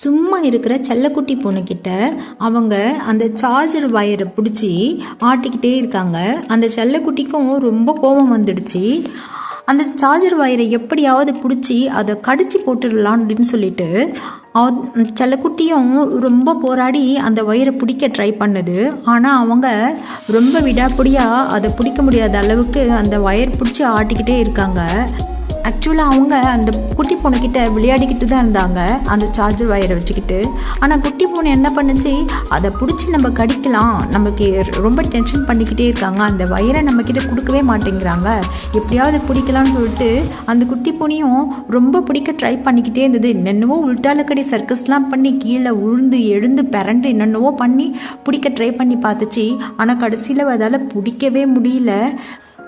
சும்மா இருக்கிற செல்லக்குட்டி பூனைக்கிட்ட அவங்க அந்த சார்ஜர் வயரை பிடிச்சி ஆட்டிக்கிட்டே இருக்காங்க. அந்த செல்லக்குட்டிக்கும் ரொம்ப கோபம் வந்துடுச்சு. அந்த சார்ஜர் வயரை எப்படியாவது பிடிச்சி அதை கடிச்சு போட்டுடலாம் அப்படின்னு சொல்லிட்டு செல்லக்குட்டியும் ரொம்ப போராடி அந்த வயரை பிடிக்க ட்ரை பண்ணுது. ஆனால் அவங்க ரொம்ப விடாப்பிடியாக அதை பிடிக்க முடியாத அளவுக்கு அந்த வயர் பிடிச்சி ஆட்டிக்கிட்டே இருக்காங்க. ஆக்சுவலாக அவங்க அந்த குட்டி பூனைக்கிட்ட விளையாடிக்கிட்டு தான் இருந்தாங்க அந்த சார்ஜர் வயரை வச்சுக்கிட்டு. ஆனால் குட்டி பூனை என்ன பண்ணுச்சு, அதை பிடிச்சி நம்ம கடிக்கலாம், நமக்கு ரொம்ப டென்ஷன் பண்ணிக்கிட்டே இருக்காங்க, அந்த வயரை நம்மக்கிட்ட கொடுக்கவே மாட்டேங்கிறாங்க, எப்படியாவது பிடிக்கலான்னு சொல்லிட்டு அந்த குட்டி பூனையும் ரொம்ப பிடிக்க ட்ரை பண்ணிக்கிட்டே இருந்தது. என்னென்னவோ உள்டாலக்கடி சர்க்கஸ்லாம் பண்ணி கீழே உழுந்து எழுந்து பிறண்டு என்னென்னவோ பண்ணி பிடிக்க ட்ரை பண்ணி பார்த்துச்சு. ஆனால் கடைசியில் அதால் பிடிக்கவே முடியல.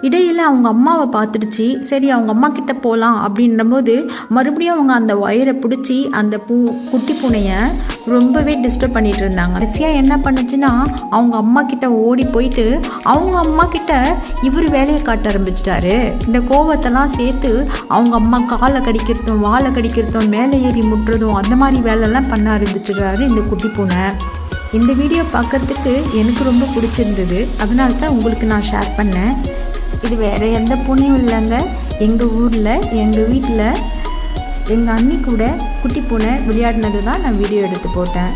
இடையில் அவங்க அம்மாவை பார்த்துடுச்சு. சரி அவங்க அம்மா கிட்ட போகலாம் அப்படின்றபோது மறுபடியும் அவங்க அந்த வயரை பிடிச்சி அந்த குட்டி பூனையை ரொம்பவே டிஸ்டர்ப் பண்ணிட்டு இருந்தாங்க. கடைசியாக என்ன பண்ணுச்சுன்னா அவங்க அம்மா கிட்ட ஓடி போயிட்டு அவங்க அம்மா கிட்ட இவர் வேலையை காட்ட ஆரம்பிச்சிட்டாரு. இந்த கோவத்தெல்லாம் சேர்த்து அவங்க அம்மா காலை கடிக்கிறதும் வாழை கடிக்கிறதும் மேலே ஏறி முட்டுறதும் அந்த மாதிரி வேலையெல்லாம் பண்ண ஆரம்பிச்சிடுறாரு இந்த குட்டி பூனை. இந்த வீடியோ பார்க்கறதுக்கு எனக்கு ரொம்ப பிடிச்சிருந்தது, அதனால தான் உங்களுக்கு நான் ஷேர் பண்ணேன். இது வேறு எந்த பூனையும் இல்லைங்க, எங்கள் ஊரில் எங்கள் வீட்டில் எங்கள் அண்ணி கூட குட்டி பூனை விளையாடினது தான் நான் வீடியோ எடுத்து போட்டேன்.